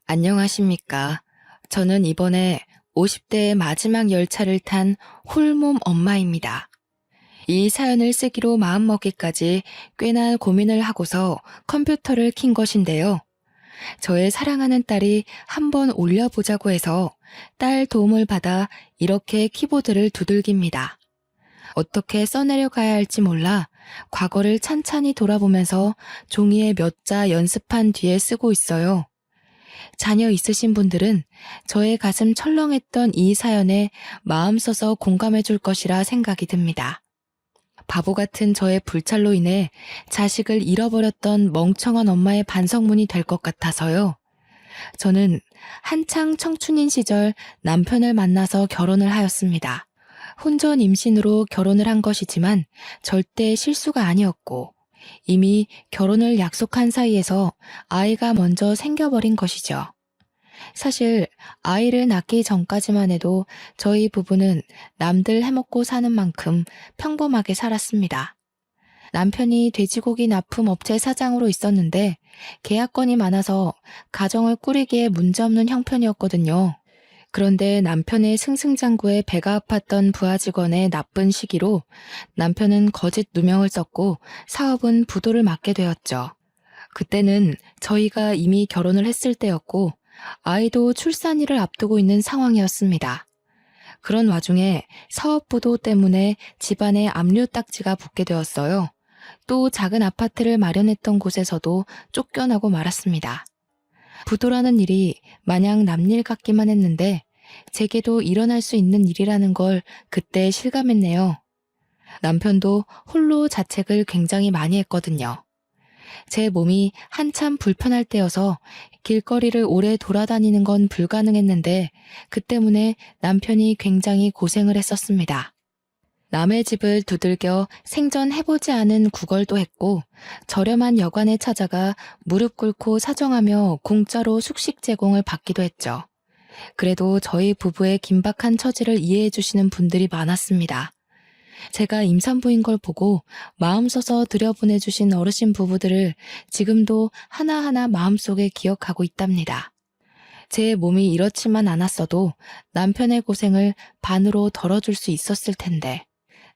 안녕하십니까. 저는 이번에 50대의 마지막 열차를 탄 홀몸 엄마입니다. 이 사연을 쓰기로 마음먹기까지 꽤나 고민을 하고서 컴퓨터를 킨 것인데요. 저의 사랑하는 딸이 한번 올려보자고 해서 딸 도움을 받아 이렇게 키보드를 두들깁니다. 어떻게 써내려가야 할지 몰라 과거를 찬찬히 돌아보면서 종이에 몇 자 연습한 뒤에 쓰고 있어요. 자녀 있으신 분들은 저의 가슴 철렁했던 이 사연에 마음 써서 공감해 줄 것이라 생각이 듭니다. 바보 같은 저의 불찰로 인해 자식을 잃어버렸던 멍청한 엄마의 반성문이 될 것 같아서요. 저는 한창 청춘인 시절 남편을 만나서 결혼을 하였습니다. 혼전 임신으로 결혼을 한 것이지만 절대 실수가 아니었고 이미 결혼을 약속한 사이에서 아이가 먼저 생겨버린 것이죠. 사실 아이를 낳기 전까지만 해도 저희 부부는 남들 해먹고 사는 만큼 평범하게 살았습니다. 남편이 돼지고기 납품 업체 사장으로 있었는데 계약건이 많아서 가정을 꾸리기에 문제없는 형편이었거든요. 그런데 남편의 승승장구에 배가 아팠던 부하 직원의 나쁜 시기로 남편은 거짓 누명을 썼고 사업은 부도를 맞게 되었죠. 그때는 저희가 이미 결혼을 했을 때였고 아이도 출산일을 앞두고 있는 상황이었습니다. 그런 와중에 사업 부도 때문에 집안에 압류딱지가 붙게 되었어요. 또 작은 아파트를 마련했던 곳에서도 쫓겨나고 말았습니다. 부도라는 일이 마냥 남일 같기만 했는데 제게도 일어날 수 있는 일이라는 걸 그때 실감했네요. 남편도 홀로 자책을 굉장히 많이 했거든요. 제 몸이 한참 불편할 때여서 길거리를 오래 돌아다니는 건 불가능했는데 그 때문에 남편이 굉장히 고생을 했었습니다. 남의 집을 두들겨 생전해보지 않은 구걸도 했고 저렴한 여관에 찾아가 무릎 꿇고 사정하며 공짜로 숙식 제공을 받기도 했죠. 그래도 저희 부부의 긴박한 처지를 이해해 주시는 분들이 많았습니다. 제가 임산부인 걸 보고 마음 써서 들여보내주신 어르신 부부들을 지금도 하나하나 마음속에 기억하고 있답니다. 제 몸이 이렇지만 않았어도 남편의 고생을 반으로 덜어줄 수 있었을 텐데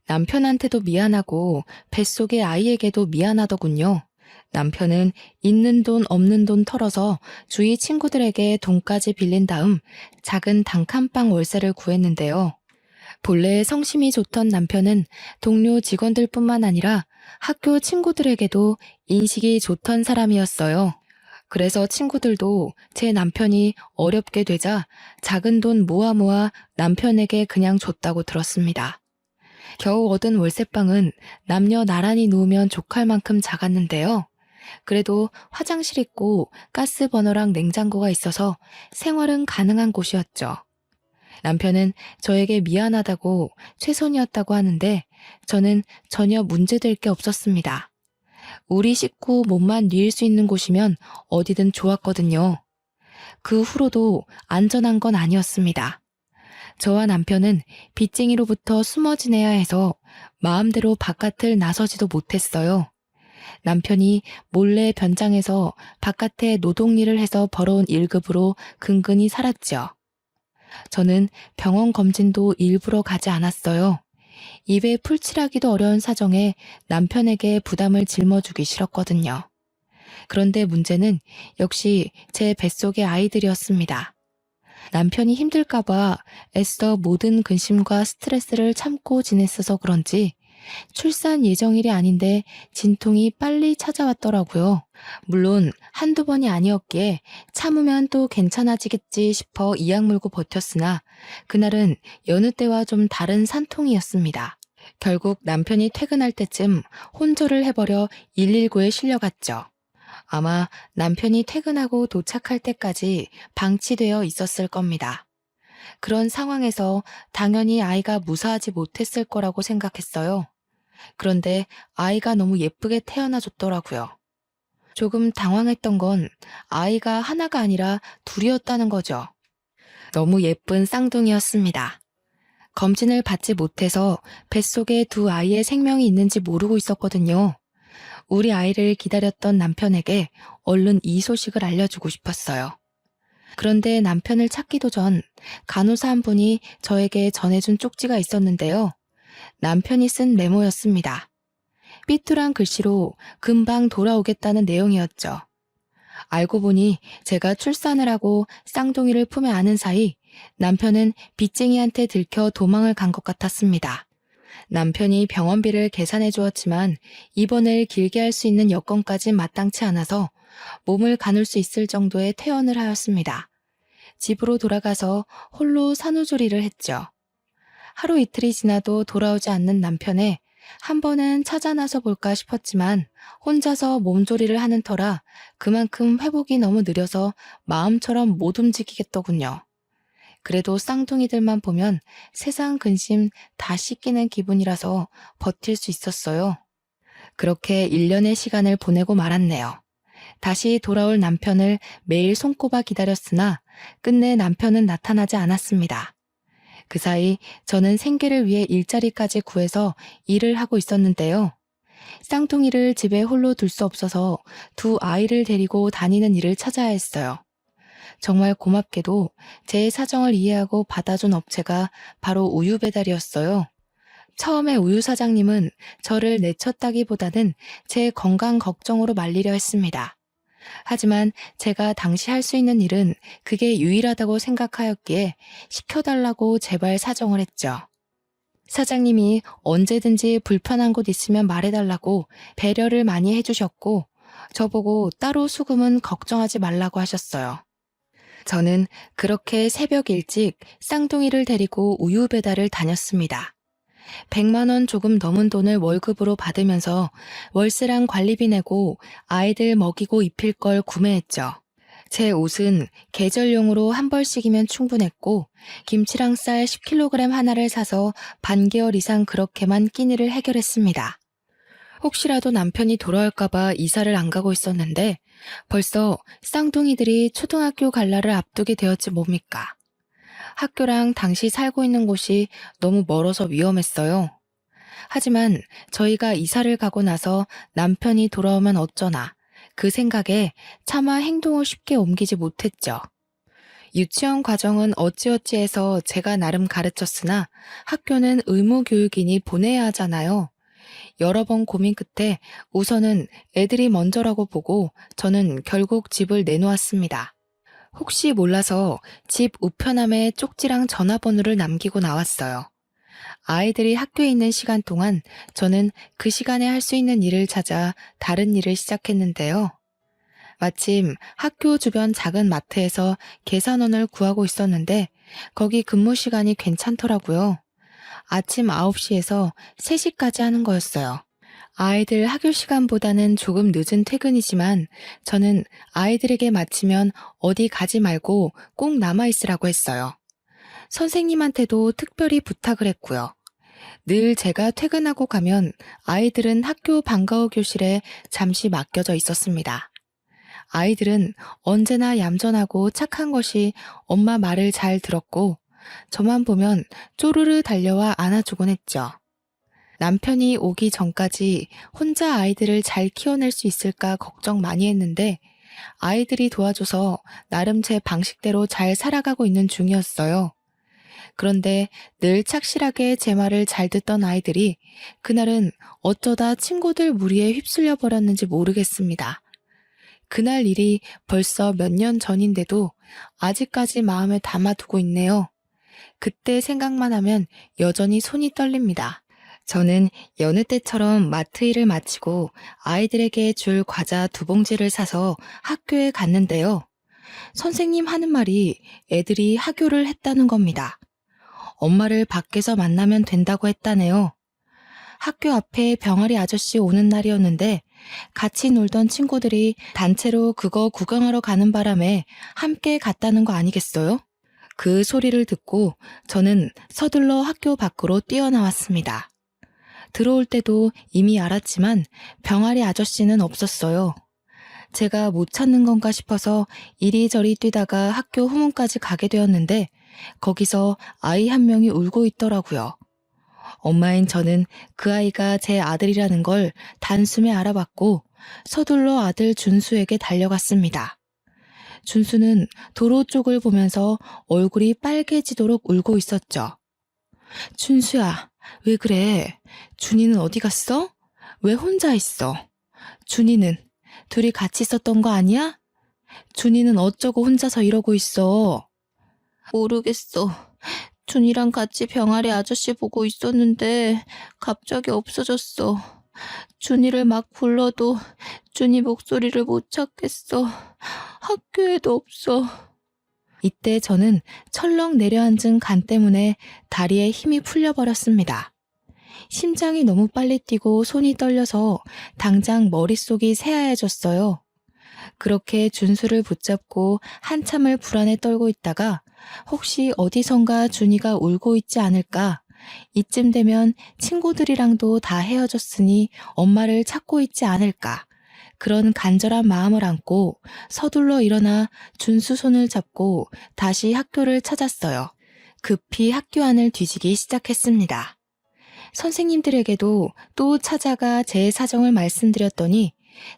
남편한테도 미안하고 뱃속의 아이에게도 미안하더군요. 남편은 있는 돈 없는 돈 털어서 주위 친구들에게 돈까지 빌린 다음 작은 단칸방 월세를 구했는데요. 본래 성심이 좋던 남편은 동료 직원들뿐만 아니라 학교 친구들에게도 인식이 좋던 사람이었어요. 그래서 친구들도 제 남편이 어렵게 되자 작은 돈 모아 남편에게 그냥 줬다고 들었습니다. 겨우 얻은 월세방은 남녀 나란히 누우면 족할 만큼 작았는데요. 그래도 화장실 있고 가스 버너랑 냉장고가 있어서 생활은 가능한 곳이었죠. 남편은 저에게 미안하다고 최선이었다고 하는데 저는 전혀 문제될 게 없었습니다. 우리 식구 몸만 뉘일 수 있는 곳이면 어디든 좋았거든요. 그 후로도 안전한 건 아니었습니다. 저와 남편은 빚쟁이로부터 숨어 지내야 해서 마음대로 바깥을 나서지도 못했어요. 남편이 몰래 변장해서 바깥에 노동일을 해서 벌어온 1급으로 근근히 살았죠. 저는 병원 검진도 일부러 가지 않았어요. 입에 풀칠하기도 어려운 사정에 남편에게 부담을 짊어주기 싫었거든요. 그런데 문제는 역시 제 뱃속의 아이들이었습니다. 남편이 힘들까봐 애써 모든 근심과 스트레스를 참고 지냈어서 그런지 출산 예정일이 아닌데 진통이 빨리 찾아왔더라고요. 물론 한두 번이 아니었기에 참으면 또 괜찮아지겠지 싶어 이악 물고 버텼으나 그날은 여느 때와 좀 다른 산통이었습니다. 결국 남편이 퇴근할 때쯤 혼절을 해버려 119에 실려갔죠. 아마 남편이 퇴근하고 도착할 때까지 방치되어 있었을 겁니다. 그런 상황에서 당연히 아이가 무사하지 못했을 거라고 생각했어요. 그런데 아이가 너무 예쁘게 태어나줬더라고요. 조금 당황했던 건 아이가 하나가 아니라 둘이었다는 거죠. 너무 예쁜 쌍둥이였습니다. 검진을 받지 못해서 뱃속에 두 아이의 생명이 있는지 모르고 있었거든요. 우리 아이를 기다렸던 남편에게 얼른 이 소식을 알려주고 싶었어요. 그런데 남편을 찾기도 전 간호사 한 분이 저에게 전해준 쪽지가 있었는데요. 남편이 쓴 메모였습니다. 삐뚤한 글씨로 금방 돌아오겠다는 내용이었죠. 알고 보니 제가 출산을 하고 쌍둥이를 품에 안은 사이 남편은 빚쟁이한테 들켜 도망을 간 것 같았습니다. 남편이 병원비를 계산해 주었지만 입원을 길게 할 수 있는 여건까지 마땅치 않아서 몸을 가눌 수 있을 정도의 퇴원을 하였습니다. 집으로 돌아가서 홀로 산후조리를 했죠. 하루 이틀이 지나도 돌아오지 않는 남편에 한 번은 찾아 나서 볼까 싶었지만 혼자서 몸조리를 하는 터라 그만큼 회복이 너무 느려서 마음처럼 못 움직이겠더군요. 그래도 쌍둥이들만 보면 세상 근심 다 씻기는 기분이라서 버틸 수 있었어요. 그렇게 1년의 시간을 보내고 말았네요. 다시 돌아올 남편을 매일 손꼽아 기다렸으나 끝내 남편은 나타나지 않았습니다. 그 사이 저는 생계를 위해 일자리까지 구해서 일을 하고 있었는데요. 쌍둥이를 집에 홀로 둘 수 없어서 두 아이를 데리고 다니는 일을 찾아야 했어요. 정말 고맙게도 제 사정을 이해하고 받아준 업체가 바로 우유 배달이었어요. 처음에 우유 사장님은 저를 내쳤다기보다는 제 건강 걱정으로 말리려 했습니다. 하지만 제가 당시 할 수 있는 일은 그게 유일하다고 생각하였기에 시켜달라고 제발 사정을 했죠. 사장님이 언제든지 불편한 곳 있으면 말해달라고 배려를 많이 해주셨고 저보고 따로 수금은 걱정하지 말라고 하셨어요. 저는 그렇게 새벽 일찍 쌍둥이를 데리고 우유 배달을 다녔습니다. 100만 원 조금 넘은 돈을 월급으로 받으면서 월세랑 관리비 내고 아이들 먹이고 입힐 걸 구매했죠. 제 옷은 계절용으로 한 벌씩이면 충분했고 김치랑 쌀 10kg 하나를 사서 반개월 이상 그렇게만 끼니를 해결했습니다. 혹시라도 남편이 돌아올까봐 이사를 안 가고 있었는데 벌써 쌍둥이들이 초등학교 갈 날을 앞두게 되었지 뭡니까. 학교랑 당시 살고 있는 곳이 너무 멀어서 위험했어요. 하지만 저희가 이사를 가고 나서 남편이 돌아오면 어쩌나 그 생각에 차마 행동을 쉽게 옮기지 못했죠. 유치원 과정은 어찌어찌해서 제가 나름 가르쳤으나 학교는 의무교육이니 보내야 하잖아요. 여러 번 고민 끝에 우선은 애들이 먼저라고 보고 저는 결국 집을 내놓았습니다. 혹시 몰라서 집 우편함에 쪽지랑 전화번호를 남기고 나왔어요. 아이들이 학교에 있는 시간 동안 저는 그 시간에 할 수 있는 일을 찾아 다른 일을 시작했는데요. 마침 학교 주변 작은 마트에서 계산원을 구하고 있었는데 거기 근무 시간이 괜찮더라고요. 아침 9시에서 3시까지 하는 거였어요. 아이들 학교 시간보다는 조금 늦은 퇴근이지만 저는 아이들에게 마치면 어디 가지 말고 꼭 남아있으라고 했어요. 선생님한테도 특별히 부탁을 했고요. 늘 제가 퇴근하고 가면 아이들은 학교 방과후 교실에 잠시 맡겨져 있었습니다. 아이들은 언제나 얌전하고 착한 것이 엄마 말을 잘 들었고 저만 보면 쪼르르 달려와 안아주곤 했죠. 남편이 오기 전까지 혼자 아이들을 잘 키워낼 수 있을까 걱정 많이 했는데 아이들이 도와줘서 나름 제 방식대로 잘 살아가고 있는 중이었어요. 그런데 늘 착실하게 제 말을 잘 듣던 아이들이 그날은 어쩌다 친구들 무리에 휩쓸려 버렸는지 모르겠습니다. 그날 일이 벌써 몇 년 전인데도 아직까지 마음에 담아두고 있네요. 그때 생각만 하면 여전히 손이 떨립니다. 저는 여느 때처럼 마트 일을 마치고 아이들에게 줄 과자 2봉지를 사서 학교에 갔는데요. 선생님 하는 말이 애들이 하교를 했다는 겁니다. 엄마를 밖에서 만나면 된다고 했다네요. 학교 앞에 병아리 아저씨 오는 날이었는데 같이 놀던 친구들이 단체로 그거 구경하러 가는 바람에 함께 갔다는 거 아니겠어요? 그 소리를 듣고 저는 서둘러 학교 밖으로 뛰어나왔습니다. 들어올 때도 이미 알았지만 병아리 아저씨는 없었어요. 제가 못 찾는 건가 싶어서 이리저리 뛰다가 학교 후문까지 가게 되었는데 거기서 아이 한 명이 울고 있더라고요. 엄마인 저는 그 아이가 제 아들이라는 걸 단숨에 알아봤고 서둘러 아들 준수에게 달려갔습니다. 준수는 도로 쪽을 보면서 얼굴이 빨개지도록 울고 있었죠. 준수야, 왜 그래? 준이는 어디 갔어? 왜 혼자 있어? 준이는 둘이 같이 있었던 거 아니야? 준이는 어쩌고 혼자서 이러고 있어? 모르겠어. 준이랑 같이 병아리 아저씨 보고 있었는데 갑자기 없어졌어. 준이를 막 불러도 준이 목소리를 못 찾겠어. 학교에도 없어. 이때 저는 철렁 내려앉은 간 때문에 다리에 힘이 풀려버렸습니다. 심장이 너무 빨리 뛰고 손이 떨려서 당장 머릿속이 새하얘졌어요. 그렇게 준수를 붙잡고 한참을 불안에 떨고 있다가 혹시 어디선가 준이가 울고 있지 않을까? 이쯤 되면 친구들이랑도 다 헤어졌으니 엄마를 찾고 있지 않을까? 그런 간절한 마음을 안고 서둘러 일어나 준수 손을 잡고 다시 학교를 찾았어요. 급히 학교 안을 뒤지기 시작했습니다. 선생님들에게도 또 찾아가 제 사정을 말씀드렸더니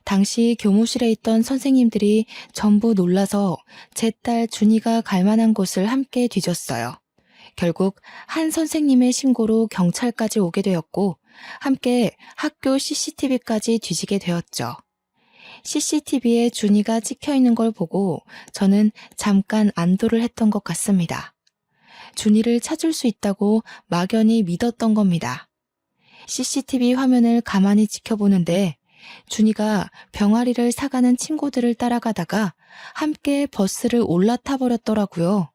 당시 교무실에 있던 선생님들이 전부 놀라서 제 딸 준이가 갈 만한 곳을 함께 뒤졌어요. 결국 한 선생님의 신고로 경찰까지 오게 되었고 함께 학교 CCTV까지 뒤지게 되었죠. CCTV에 준이가 찍혀 있는 걸 보고 저는 잠깐 안도를 했던 것 같습니다. 준이를 찾을 수 있다고 막연히 믿었던 겁니다. CCTV 화면을 가만히 지켜보는데 준이가 병아리를 사가는 친구들을 따라가다가 함께 버스를 올라타 버렸더라고요.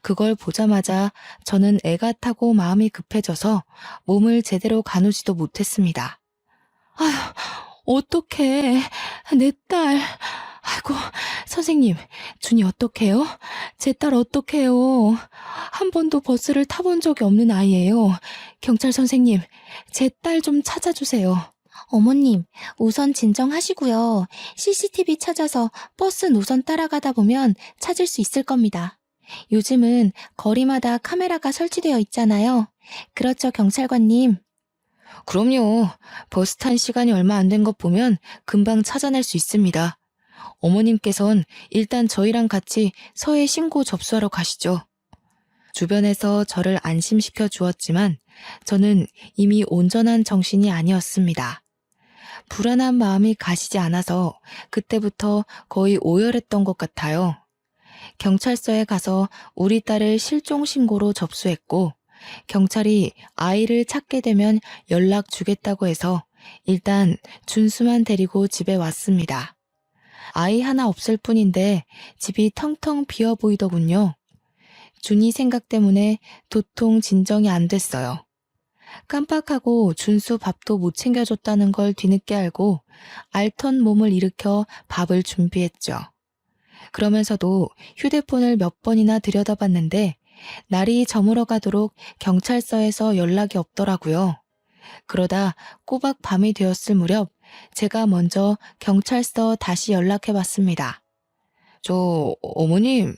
그걸 보자마자 저는 애가 타고 마음이 급해져서 몸을 제대로 가누지도 못했습니다. 아휴, 어떡해. 내 딸. 아이고, 선생님, 준이 어떡해요? 제 딸 어떡해요? 한 번도 버스를 타본 적이 없는 아이예요. 경찰 선생님, 제 딸 좀 찾아주세요. 어머님, 우선 진정하시고요. CCTV 찾아서 버스 노선 따라가다 보면 찾을 수 있을 겁니다. 요즘은 거리마다 카메라가 설치되어 있잖아요. 그렇죠, 경찰관님? 그럼요. 버스 탄 시간이 얼마 안 된 것 보면 금방 찾아낼 수 있습니다. 어머님께선 일단 저희랑 같이 서해 신고 접수하러 가시죠. 주변에서 저를 안심시켜 주었지만 저는 이미 온전한 정신이 아니었습니다. 불안한 마음이 가시지 않아서 그때부터 거의 오열했던 것 같아요. 경찰서에 가서 우리 딸을 실종 신고로 접수했고 경찰이 아이를 찾게 되면 연락 주겠다고 해서 일단 준수만 데리고 집에 왔습니다. 아이 하나 없을 뿐인데 집이 텅텅 비어 보이더군요. 준이 생각 때문에 도통 진정이 안 됐어요. 깜빡하고 준수 밥도 못 챙겨줬다는 걸 뒤늦게 알고 알턴 몸을 일으켜 밥을 준비했죠. 그러면서도 휴대폰을 몇 번이나 들여다봤는데 날이 저물어 가도록 경찰서에서 연락이 없더라고요. 그러다 꼬박 밤이 되었을 무렵 제가 먼저 경찰서 다시 연락해봤습니다. 어머님,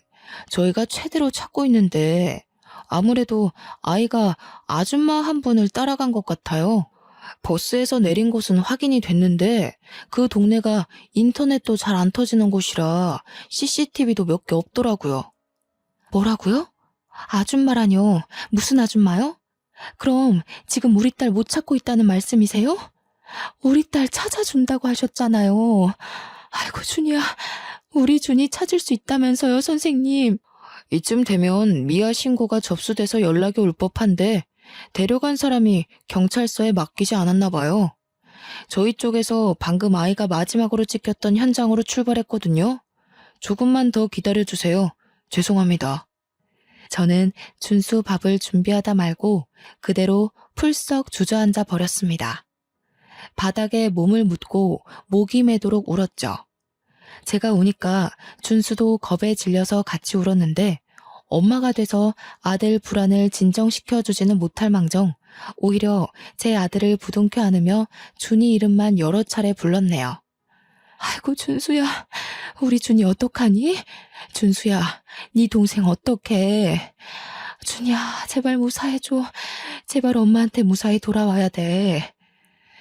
저희가 최대로 찾고 있는데 아무래도 아이가 아줌마 한 분을 따라간 것 같아요. 버스에서 내린 곳은 확인이 됐는데 그 동네가 인터넷도 잘 안 터지는 곳이라 CCTV도 몇 개 없더라고요. 뭐라고요? 아줌마라뇨? 무슨 아줌마요? 그럼 지금 우리 딸 못 찾고 있다는 말씀이세요? 우리 딸 찾아준다고 하셨잖아요. 아이고 준이야, 우리 준이 찾을 수 있다면서요, 선생님. 이쯤 되면 미아 신고가 접수돼서 연락이 올 법한데 데려간 사람이 경찰서에 맡기지 않았나 봐요. 저희 쪽에서 방금 아이가 마지막으로 찍혔던 현장으로 출발했거든요. 조금만 더 기다려주세요. 죄송합니다. 저는 준수 밥을 준비하다 말고 그대로 풀썩 주저앉아 버렸습니다. 바닥에 몸을 묻고 목이 매도록 울었죠. 제가 우니까 준수도 겁에 질려서 같이 울었는데 엄마가 돼서 아들 불안을 진정시켜주지는 못할 망정 오히려 제 아들을 부둥켜 안으며 준이 이름만 여러 차례 불렀네요. 아이고 준수야, 우리 준이 어떡하니? 준수야, 네 동생 어떡해? 준이야, 제발 무사해줘. 제발 엄마한테 무사히 돌아와야 돼.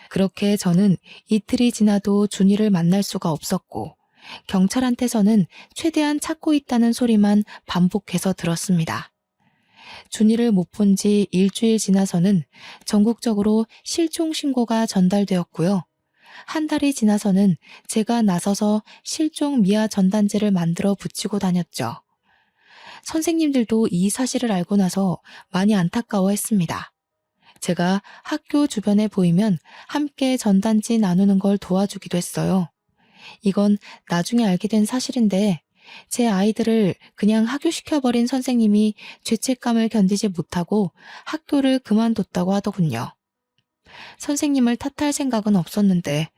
그렇게 저는 이틀이 지나도 준이를 만날 수가 없었고 경찰한테서는 최대한 찾고 있다는 소리만 반복해서 들었습니다. 준이를 못 본 지 일주일 지나서는 전국적으로 실종 신고가 전달되었고요. 한 달이 지나서는 제가 나서서 실종 미아 전단지를 만들어 붙이고 다녔죠. 선생님들도 이 사실을 알고 나서 많이 안타까워했습니다. 제가 학교 주변에 보이면 함께 전단지 나누는 걸 도와주기도 했어요. 이건 나중에 알게 된 사실인데 제 아이들을 그냥 하교시켜버린 선생님이 죄책감을 견디지 못하고 학교를 그만뒀다고 하더군요. 선생님을 탓할 생각은 없었는데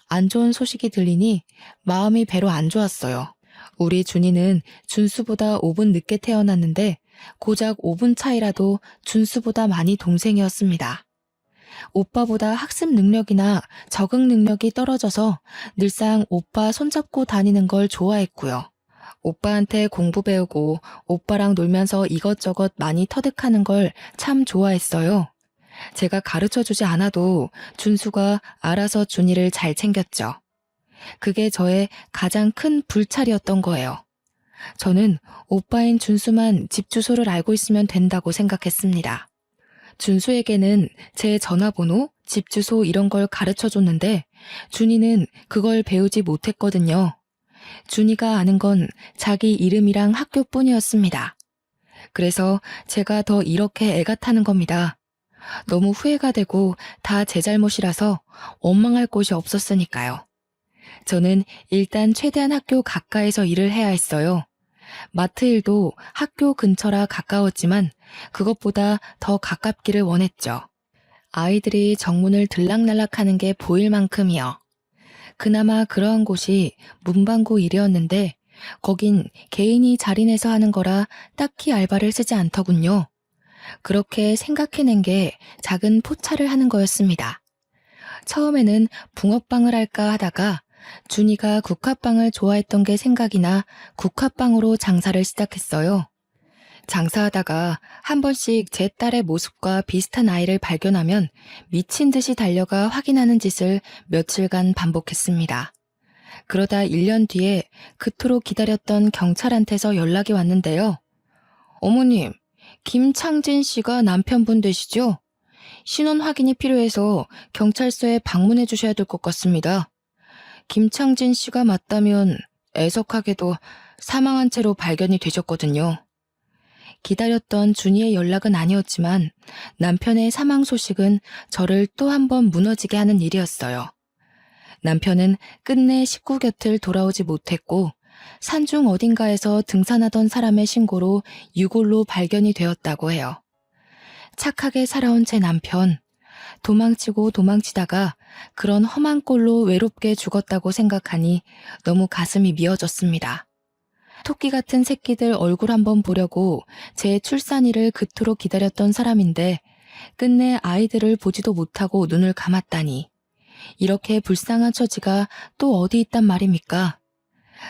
안 좋은 소식이 들리니 마음이 배로 안 좋았어요. 우리 준이는 준수보다 5분 늦게 태어났는데 고작 5분 차이라도 준수보다 많이 동생이었습니다. 오빠보다 학습 능력이나 적응 능력이 떨어져서 늘상 오빠 손잡고 다니는 걸 좋아했고요. 오빠한테 공부 배우고 오빠랑 놀면서 이것저것 많이 터득하는 걸 참 좋아했어요. 제가 가르쳐주지 않아도 준수가 알아서 준이를 잘 챙겼죠. 그게 저의 가장 큰 불찰이었던 거예요. 저는 오빠인 준수만 집 주소를 알고 있으면 된다고 생각했습니다. 준수에게는 제 전화번호, 집 주소 이런 걸 가르쳐줬는데 준이는 그걸 배우지 못했거든요. 준이가 아는 건 자기 이름이랑 학교뿐이었습니다. 그래서 제가 더 이렇게 애가 타는 겁니다. 너무 후회가 되고 다 제 잘못이라서 원망할 곳이 없었으니까요. 저는 일단 최대한 학교 가까이서 일을 해야 했어요. 마트 일도 학교 근처라 가까웠지만 그것보다 더 가깝기를 원했죠. 아이들이 정문을 들락날락하는 게 보일 만큼이요. 그나마 그러한 곳이 문방구 일이었는데 거긴 개인이 자리내서 하는 거라 딱히 알바를 쓰지 않더군요. 그렇게 생각해낸 게 작은 포차를 하는 거였습니다. 처음에는 붕어빵을 할까 하다가 준이가 국화빵을 좋아했던 게 생각이 나 국화빵으로 장사를 시작했어요. 장사하다가 한 번씩 제 딸의 모습과 비슷한 아이를 발견하면 미친 듯이 달려가 확인하는 짓을 며칠간 반복했습니다. 그러다 1년 뒤에 그토록 기다렸던 경찰한테서 연락이 왔는데요. 어머님, 김창진 씨가 남편분 되시죠? 신원 확인이 필요해서 경찰서에 방문해 주셔야 될 것 같습니다. 김창진 씨가 맞다면 애석하게도 사망한 채로 발견이 되셨거든요. 기다렸던 준이의 연락은 아니었지만 남편의 사망 소식은 저를 또 한 번 무너지게 하는 일이었어요. 남편은 끝내 식구 곁을 돌아오지 못했고 산중 어딘가에서 등산하던 사람의 신고로 유골로 발견이 되었다고 해요. 착하게 살아온 제 남편, 도망치고 도망치다가 그런 험한 꼴로 외롭게 죽었다고 생각하니 너무 가슴이 미어졌습니다. 토끼 같은 새끼들 얼굴 한번 보려고 제 출산일을 그토록 기다렸던 사람인데 끝내 아이들을 보지도 못하고 눈을 감았다니. 이렇게 불쌍한 처지가 또 어디 있단 말입니까?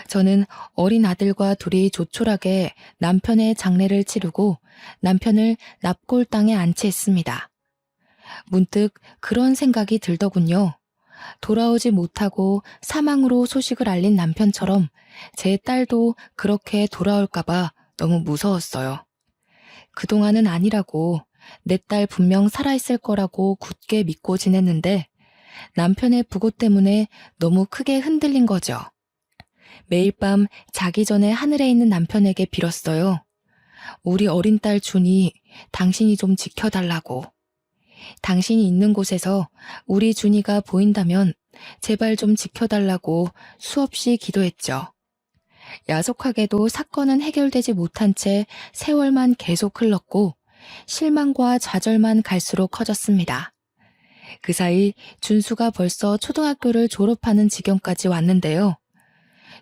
저는 어린 아들과 둘이 조촐하게 남편의 장례를 치르고 남편을 납골당에 안치했습니다. 문득 그런 생각이 들더군요. 돌아오지 못하고 사망으로 소식을 알린 남편처럼 제 딸도 그렇게 돌아올까봐 너무 무서웠어요. 그동안은 아니라고 내 딸 분명 살아있을 거라고 굳게 믿고 지냈는데 남편의 부고 때문에 너무 크게 흔들린 거죠. 매일 밤 자기 전에 하늘에 있는 남편에게 빌었어요. 우리 어린 딸 준이 당신이 좀 지켜달라고. 당신이 있는 곳에서 우리 준이가 보인다면 제발 좀 지켜달라고 수없이 기도했죠. 야속하게도 사건은 해결되지 못한 채 세월만 계속 흘렀고 실망과 좌절만 갈수록 커졌습니다. 그 사이 준수가 벌써 초등학교를 졸업하는 지경까지 왔는데요.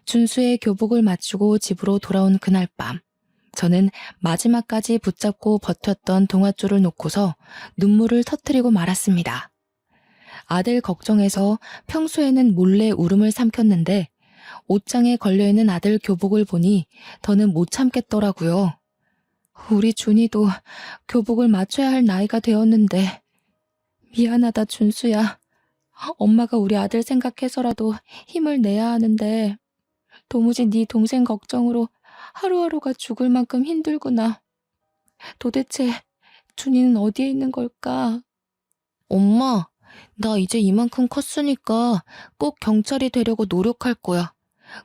준수의 교복을 맞추고 집으로 돌아온 그날 밤, 저는 마지막까지 붙잡고 버텼던 동아줄을 놓고서 눈물을 터뜨리고 말았습니다. 아들 걱정해서 평소에는 몰래 울음을 삼켰는데 옷장에 걸려있는 아들 교복을 보니 더는 못 참겠더라고요. 우리 준이도 교복을 맞춰야 할 나이가 되었는데 미안하다 준수야. 엄마가 우리 아들 생각해서라도 힘을 내야 하는데 도무지 네 동생 걱정으로 하루하루가 죽을 만큼 힘들구나. 도대체 준이는 어디에 있는 걸까? 엄마, 나 이제 이만큼 컸으니까 꼭 경찰이 되려고 노력할 거야.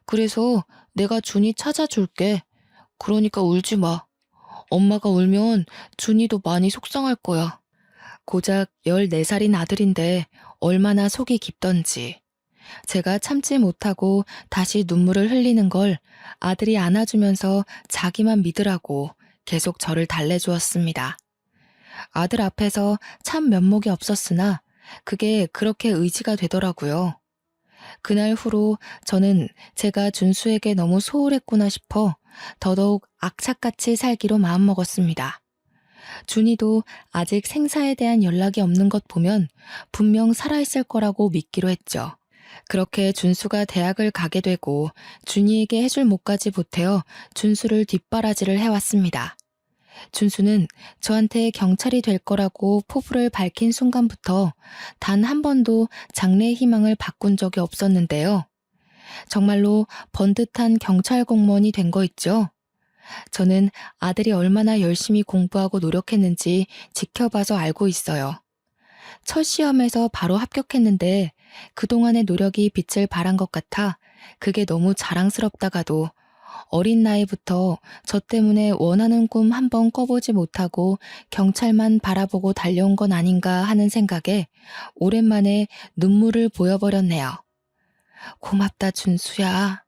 그래서 내가 준이 찾아줄게. 그러니까 울지 마. 엄마가 울면 준이도 많이 속상할 거야. 고작 14살인 아들인데 얼마나 속이 깊던지. 제가 참지 못하고 다시 눈물을 흘리는 걸 아들이 안아주면서 자기만 믿으라고 계속 저를 달래주었습니다. 아들 앞에서 참 면목이 없었으나 그게 그렇게 의지가 되더라고요. 그날 후로 저는 제가 준수에게 너무 소홀했구나 싶어 더더욱 악착같이 살기로 마음먹었습니다. 준이도 아직 생사에 대한 연락이 없는 것 보면 분명 살아있을 거라고 믿기로 했죠. 그렇게 준수가 대학을 가게 되고 준이에게 해줄 몫까지 보태어 준수를 뒷바라지를 해왔습니다. 준수는 저한테 경찰이 될 거라고 포부를 밝힌 순간부터 단 한 번도 장래의 희망을 바꾼 적이 없었는데요. 정말로 번듯한 경찰 공무원이 된 거 있죠? 저는 아들이 얼마나 열심히 공부하고 노력했는지 지켜봐서 알고 있어요. 첫 시험에서 바로 합격했는데 그동안의 노력이 빛을 발한 것 같아 그게 너무 자랑스럽다가도 어린 나이부터 저 때문에 원하는 꿈 한 번 꿔보지 못하고 경찰만 바라보고 달려온 건 아닌가 하는 생각에 오랜만에 눈물을 보여버렸네요. 고맙다, 준수야.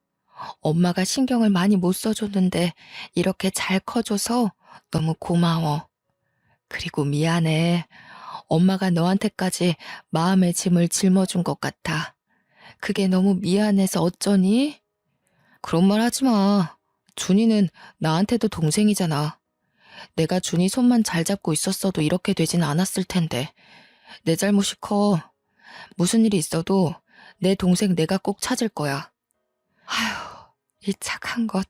엄마가 신경을 많이 못 써줬는데 이렇게 잘 커줘서 너무 고마워. 그리고 미안해. 엄마가 너한테까지 마음의 짐을 짊어준 것 같아. 그게 너무 미안해서 어쩌니? 그런 말 하지 마. 준이는 나한테도 동생이잖아. 내가 준이 손만 잘 잡고 있었어도 이렇게 되진 않았을 텐데. 내 잘못이 커. 무슨 일이 있어도 내 동생 내가 꼭 찾을 거야. 아휴, 이 착한 것.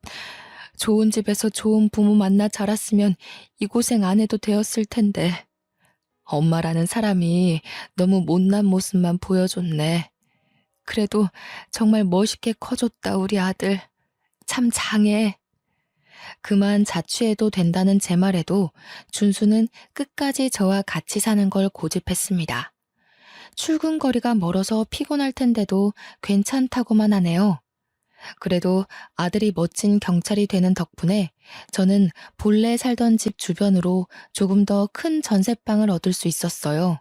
좋은 집에서 좋은 부모 만나 자랐으면 이 고생 안 해도 되었을 텐데. 엄마라는 사람이 너무 못난 모습만 보여줬네. 그래도 정말 멋있게 커줬다, 우리 아들. 참 장해. 그만 자취해도 된다는 제 말에도 준수는 끝까지 저와 같이 사는 걸 고집했습니다. 출근 거리가 멀어서 피곤할 텐데도 괜찮다고만 하네요. 그래도 아들이 멋진 경찰이 되는 덕분에 저는 본래 살던 집 주변으로 조금 더 큰 전셋방을 얻을 수 있었어요.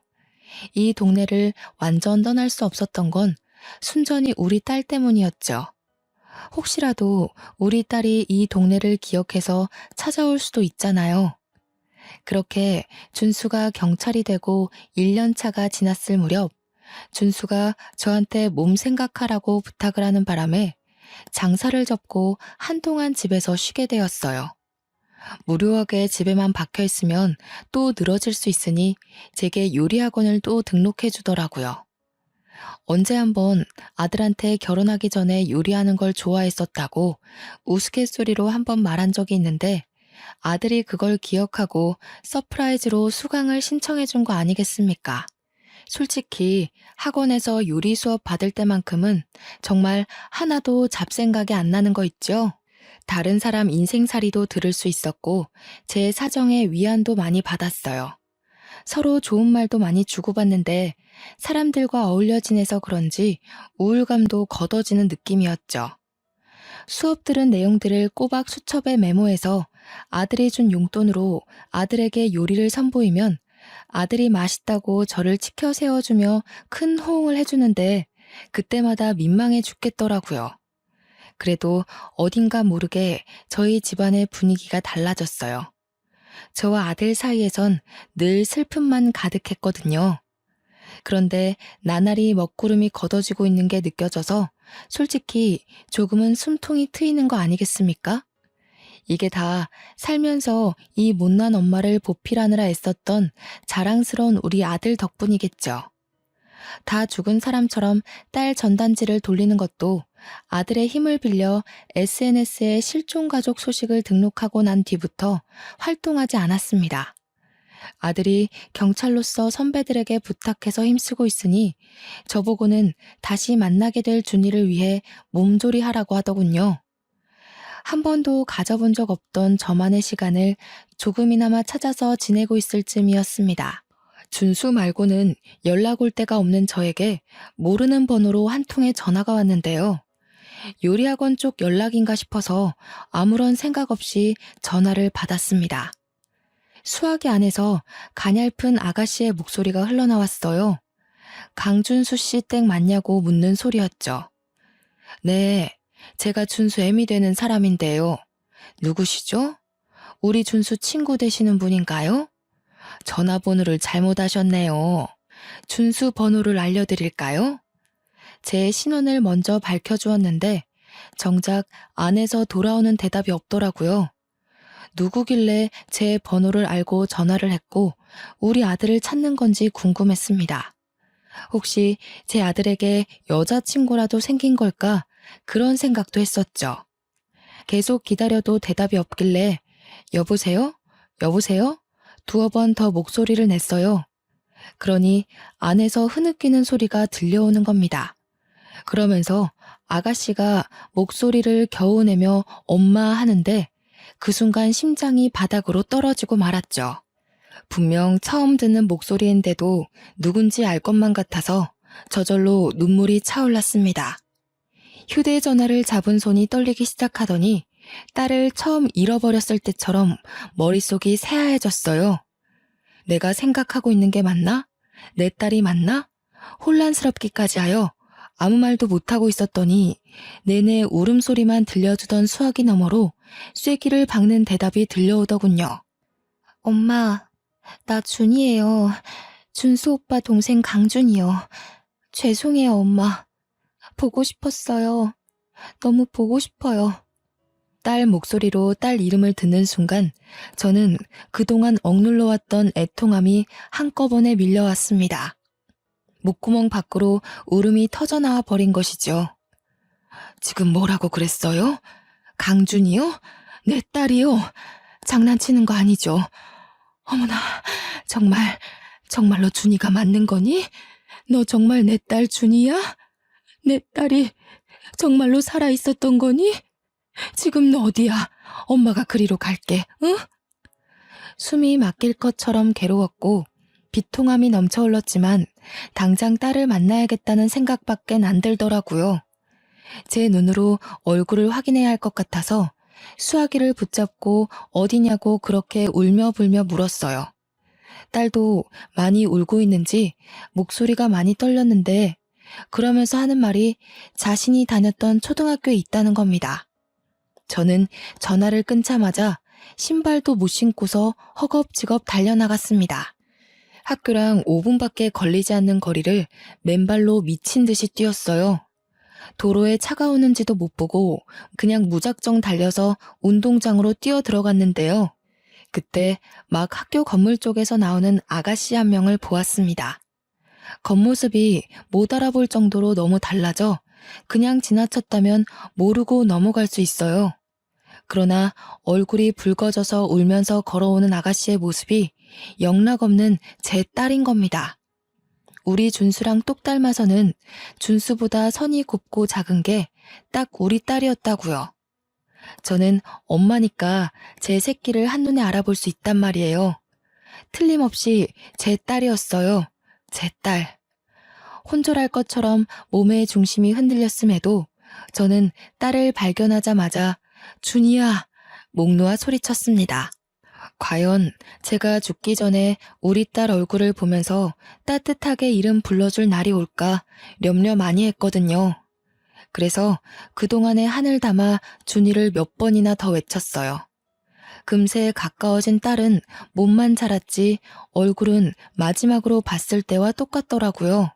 이 동네를 완전 떠날 수 없었던 건 순전히 우리 딸 때문이었죠. 혹시라도 우리 딸이 이 동네를 기억해서 찾아올 수도 있잖아요. 그렇게 준수가 경찰이 되고 1년 차가 지났을 무렵 준수가 저한테 몸 생각하라고 부탁을 하는 바람에 장사를 접고 한동안 집에서 쉬게 되었어요. 무료하게 집에만 박혀 있으면 또 늘어질 수 있으니 제게 요리학원을 또 등록해 주더라고요. 언제 한번 아들한테 결혼하기 전에 요리하는 걸 좋아했었다고 우스갯소리로 한번 말한 적이 있는데 아들이 그걸 기억하고 서프라이즈로 수강을 신청해 준 거 아니겠습니까? 솔직히 학원에서 요리 수업 받을 때만큼은 정말 하나도 잡생각이 안 나는 거 있죠? 다른 사람 인생살이도 들을 수 있었고 제 사정에 위안도 많이 받았어요. 서로 좋은 말도 많이 주고받는데 사람들과 어울려 지내서 그런지 우울감도 걷어지는 느낌이었죠. 수업 들은 내용들을 꼬박 수첩에 메모해서 아들이 준 용돈으로 아들에게 요리를 선보이면 아들이 맛있다고 저를 치켜 세워주며 큰 호응을 해주는데 그때마다 민망해 죽겠더라고요. 그래도 어딘가 모르게 저희 집안의 분위기가 달라졌어요. 저와 아들 사이에선 늘 슬픔만 가득했거든요. 그런데 나날이 먹구름이 걷어지고 있는 게 느껴져서 솔직히 조금은 숨통이 트이는 거 아니겠습니까? 이게 다 살면서 이 못난 엄마를 보필하느라 애썼던 자랑스러운 우리 아들 덕분이겠죠. 다 죽은 사람처럼 딸 전단지를 돌리는 것도 아들의 힘을 빌려 SNS에 실종가족 소식을 등록하고 난 뒤부터 활동하지 않았습니다. 아들이 경찰로서 선배들에게 부탁해서 힘쓰고 있으니 저보고는 다시 만나게 될 준이를 위해 몸조리하라고 하더군요. 한 번도 가져본 적 없던 저만의 시간을 조금이나마 찾아서 지내고 있을 쯤이었습니다. 준수 말고는 연락 올 데가 없는 저에게 모르는 번호로 한 통의 전화가 왔는데요. 요리학원 쪽 연락인가 싶어서 아무런 생각 없이 전화를 받았습니다. 수화기 안에서 가냘픈 아가씨의 목소리가 흘러나왔어요. 강준수 씨 댁 맞냐고 묻는 소리였죠. 네, 제가 준수 애미 되는 사람인데요. 누구시죠? 우리 준수 친구 되시는 분인가요? 전화번호를 잘못 하셨네요. 준수 번호를 알려드릴까요? 제 신원을 먼저 밝혀주었는데 정작 안에서 돌아오는 대답이 없더라고요. 누구길래 제 번호를 알고 전화를 했고 우리 아들을 찾는 건지 궁금했습니다. 혹시 제 아들에게 여자친구라도 생긴 걸까? 그런 생각도 했었죠. 계속 기다려도 대답이 없길래 여보세요? 여보세요? 두어 번 더 목소리를 냈어요. 그러니 안에서 흐느끼는 소리가 들려오는 겁니다. 그러면서 아가씨가 목소리를 겨우 내며 엄마 하는데 그 순간 심장이 바닥으로 떨어지고 말았죠. 분명 처음 듣는 목소리인데도 누군지 알 것만 같아서 저절로 눈물이 차올랐습니다. 휴대전화를 잡은 손이 떨리기 시작하더니 딸을 처음 잃어버렸을 때처럼 머릿속이 새하얘졌어요. 내가 생각하고 있는 게 맞나? 내 딸이 맞나? 혼란스럽기까지 하여 아무 말도 못하고 있었더니 내내 울음소리만 들려주던 수화기 너머로 쐐기를 박는 대답이 들려오더군요. 엄마, 나 준이에요. 준수 오빠 동생 강준이요. 죄송해요, 엄마. 보고 싶었어요. 너무 보고 싶어요. 딸 목소리로 딸 이름을 듣는 순간 저는 그동안 억눌러왔던 애통함이 한꺼번에 밀려왔습니다. 목구멍 밖으로 울음이 터져나와 버린 것이죠. 지금 뭐라고 그랬어요? 강준이요? 내 딸이요? 장난치는 거 아니죠? 어머나, 정말로 준이가 맞는 거니? 너 정말 내 딸 준이야? 내 딸이 정말로 살아있었던 거니? 지금 너 어디야? 엄마가 그리로 갈게, 응? 숨이 막힐 것처럼 괴로웠고 비통함이 넘쳐 흘렀지만 당장 딸을 만나야겠다는 생각밖엔 안 들더라고요. 제 눈으로 얼굴을 확인해야 할 것 같아서 수화기를 붙잡고 어디냐고 그렇게 울며 불며 물었어요. 딸도 많이 울고 있는지 목소리가 많이 떨렸는데 그러면서 하는 말이 자신이 다녔던 초등학교에 있다는 겁니다. 저는 전화를 끊자마자 신발도 못 신고서 허겁지겁 달려나갔습니다. 학교랑 5분밖에 걸리지 않는 거리를 맨발로 미친 듯이 뛰었어요. 도로에 차가 오는지도 못 보고 그냥 무작정 달려서 운동장으로 뛰어 들어갔는데요. 그때 막 학교 건물 쪽에서 나오는 아가씨 한 명을 보았습니다. 겉모습이 못 알아볼 정도로 너무 달라져 그냥 지나쳤다면 모르고 넘어갈 수 있어요. 그러나 얼굴이 붉어져서 울면서 걸어오는 아가씨의 모습이 영락없는 제 딸인 겁니다. 우리 준수랑 똑 닮아서는 준수보다 선이 곱고 작은 게 딱 우리 딸이었다고요. 저는 엄마니까 제 새끼를 한눈에 알아볼 수 있단 말이에요. 틀림없이 제 딸이었어요. 제 딸. 혼절할 것처럼 몸의 중심이 흔들렸음에도 저는 딸을 발견하자마자 준이야! 목 놓아 소리쳤습니다. 과연 제가 죽기 전에 우리 딸 얼굴을 보면서 따뜻하게 이름 불러줄 날이 올까 염려 많이 했거든요. 그래서 그동안의 한을 담아 준이를 몇 번이나 더 외쳤어요. 금세 가까워진 딸은 몸만 자랐지 얼굴은 마지막으로 봤을 때와 똑같더라고요.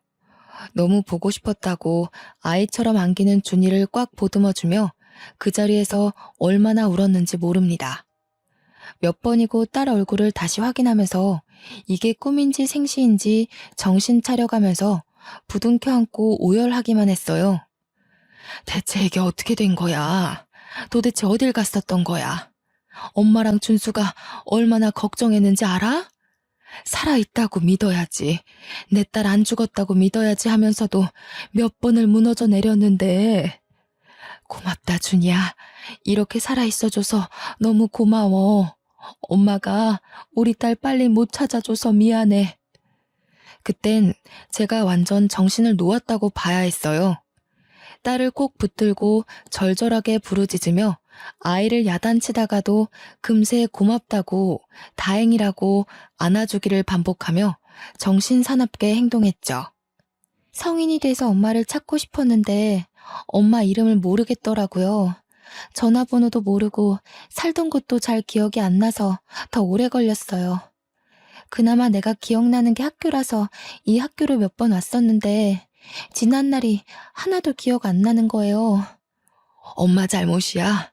너무 보고 싶었다고 아이처럼 안기는 준이를 꽉 보듬어주며 그 자리에서 얼마나 울었는지 모릅니다. 몇 번이고 딸 얼굴을 다시 확인하면서 이게 꿈인지 생시인지 정신 차려가면서 부둥켜 안고 오열하기만 했어요. 대체 이게 어떻게 된 거야? 도대체 어딜 갔었던 거야? 엄마랑 준수가 얼마나 걱정했는지 알아? 살아있다고 믿어야지. 내 딸 안 죽었다고 믿어야지 하면서도 몇 번을 무너져 내렸는데. 고맙다, 준이야. 이렇게 살아있어줘서 너무 고마워. 엄마가 우리 딸 빨리 못 찾아줘서 미안해. 그땐 제가 완전 정신을 놓았다고 봐야 했어요. 딸을 꼭 붙들고 절절하게 부르짖으며 아이를 야단치다가도 금세 고맙다고, 다행이라고 안아주기를 반복하며 정신사납게 행동했죠. 성인이 돼서 엄마를 찾고 싶었는데 엄마 이름을 모르겠더라고요. 전화번호도 모르고 살던 곳도 잘 기억이 안 나서 더 오래 걸렸어요. 그나마 내가 기억나는 게 학교라서 이 학교를 몇 번 왔었는데 지난 날이 하나도 기억 안 나는 거예요. 엄마 잘못이야.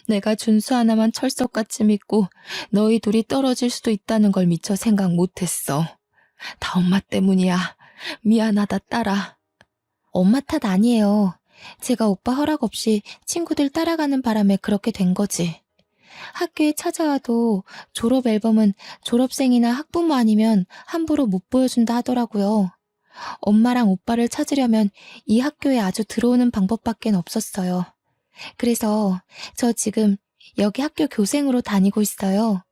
내가 준수 하나만 철석같이 믿고 너희 둘이 떨어질 수도 있다는 걸 미처 생각 못했어. 다 엄마 때문이야. 미안하다, 딸아. 엄마 탓 아니에요. 제가 오빠 허락 없이 친구들 따라가는 바람에 그렇게 된 거지. 학교에 찾아와도 졸업 앨범은 졸업생이나 학부모 아니면 함부로 못 보여준다 하더라고요. 엄마랑 오빠를 찾으려면 이 학교에 아주 들어오는 방법밖엔 없었어요. 그래서 저 지금 여기 학교 교생으로 다니고 있어요.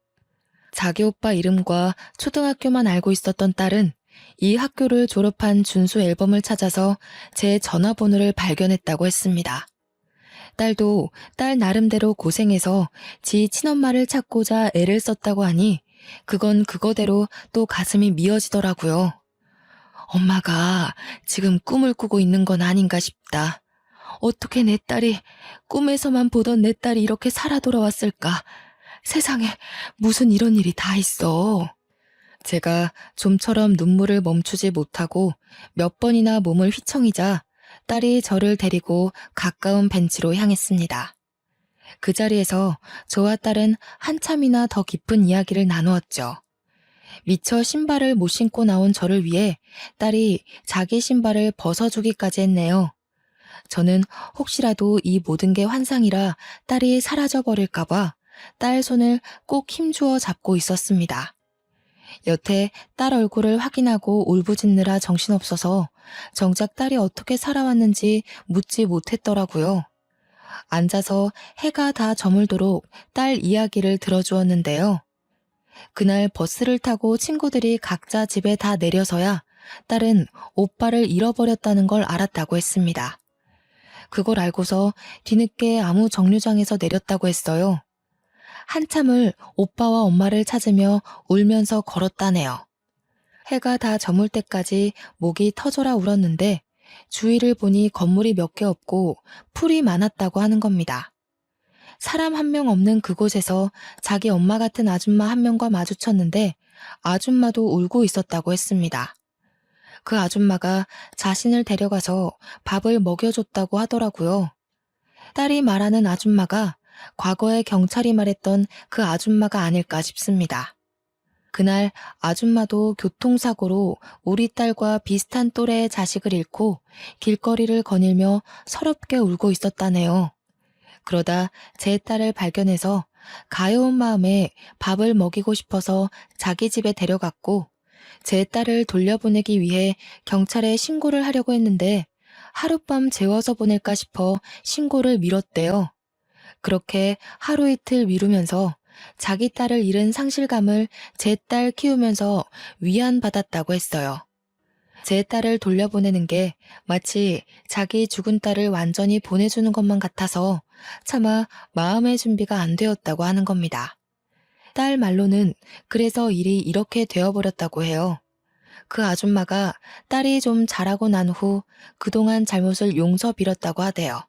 자기 오빠 이름과 초등학교만 알고 있었던 딸은 이 학교를 졸업한 준수 앨범을 찾아서 제 전화번호를 발견했다고 했습니다. 딸도 딸 나름대로 고생해서 지 친엄마를 찾고자 애를 썼다고 하니 그건 그거대로 또 가슴이 미어지더라고요. 엄마가 지금 꿈을 꾸고 있는 건 아닌가 싶다. 어떻게 내 딸이, 꿈에서만 보던 내 딸이 이렇게 살아 돌아왔을까? 세상에 무슨 이런 일이 다 있어. 제가 좀처럼 눈물을 멈추지 못하고 몇 번이나 몸을 휘청이자 딸이 저를 데리고 가까운 벤치로 향했습니다. 그 자리에서 저와 딸은 한참이나 더 깊은 이야기를 나누었죠. 미처 신발을 못 신고 나온 저를 위해 딸이 자기 신발을 벗어주기까지 했네요. 저는 혹시라도 이 모든 게 환상이라 딸이 사라져버릴까봐 딸 손을 꼭 힘주어 잡고 있었습니다. 여태 딸 얼굴을 확인하고 울부짖느라 정신없어서 정작 딸이 어떻게 살아왔는지 묻지 못했더라고요. 앉아서 해가 다 저물도록 딸 이야기를 들어주었는데요. 그날 버스를 타고 친구들이 각자 집에 다 내려서야 딸은 오빠를 잃어버렸다는 걸 알았다고 했습니다. 그걸 알고서 뒤늦게 아무 정류장에서 내렸다고 했어요. 한참을 오빠와 엄마를 찾으며 울면서 걸었다네요. 해가 다 저물 때까지 목이 터져라 울었는데 주위를 보니 건물이 몇 개 없고 풀이 많았다고 하는 겁니다. 사람 한 명 없는 그곳에서 자기 엄마 같은 아줌마 한 명과 마주쳤는데 아줌마도 울고 있었다고 했습니다. 그 아줌마가 자신을 데려가서 밥을 먹여줬다고 하더라고요. 딸이 말하는 아줌마가 과거에 경찰이 말했던 그 아줌마가 아닐까 싶습니다. 그날 아줌마도 교통사고로 우리 딸과 비슷한 또래의 자식을 잃고 길거리를 거닐며 서럽게 울고 있었다네요. 그러다 제 딸을 발견해서 가여운 마음에 밥을 먹이고 싶어서 자기 집에 데려갔고 제 딸을 돌려보내기 위해 경찰에 신고를 하려고 했는데 하룻밤 재워서 보낼까 싶어 신고를 미뤘대요. 그렇게 하루 이틀 미루면서 자기 딸을 잃은 상실감을 제 딸 키우면서 위안받았다고 했어요. 제 딸을 돌려보내는 게 마치 자기 죽은 딸을 완전히 보내주는 것만 같아서 차마 마음의 준비가 안 되었다고 하는 겁니다. 딸 말로는 그래서 일이 이렇게 되어버렸다고 해요. 그 아줌마가 딸이 좀 자라고 난 후 그동안 잘못을 용서 빌었다고 하대요.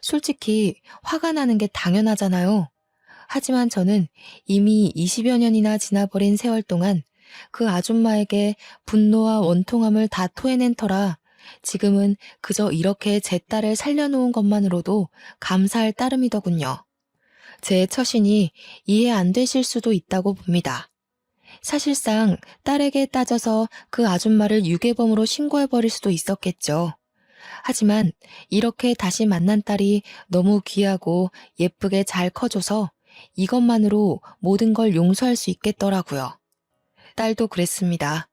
솔직히 화가 나는 게 당연하잖아요. 하지만 저는 이미 20여 년이나 지나버린 세월 동안 그 아줌마에게 분노와 원통함을 다 토해낸 터라 지금은 그저 이렇게 제 딸을 살려놓은 것만으로도 감사할 따름이더군요. 제 처신이 이해 안 되실 수도 있다고 봅니다. 사실상 딸에게 따져서 그 아줌마를 유괴범으로 신고해버릴 수도 있었겠죠. 하지만 이렇게 다시 만난 딸이 너무 귀하고 예쁘게 잘 커줘서 이것만으로 모든 걸 용서할 수 있겠더라고요. 딸도 그랬습니다.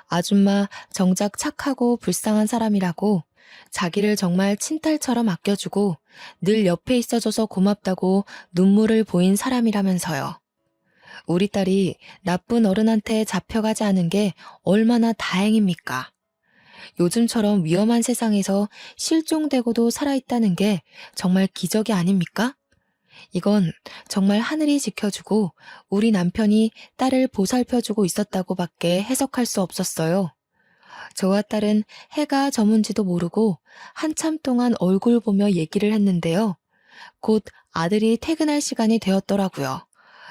아줌마 정작 착하고 불쌍한 사람이라고 자기를 정말 친딸처럼 아껴주고 늘 옆에 있어줘서 고맙다고 눈물을 보인 사람이라면서요. 우리 딸이 나쁜 어른한테 잡혀가지 않은 게 얼마나 다행입니까? 요즘처럼 위험한 세상에서 실종되고도 살아있다는 게 정말 기적이 아닙니까? 이건 정말 하늘이 지켜주고 우리 남편이 딸을 보살펴주고 있었다고밖에 해석할 수 없었어요. 저와 딸은 해가 저문지도 모르고 한참 동안 얼굴 보며 얘기를 했는데요. 곧 아들이 퇴근할 시간이 되었더라고요.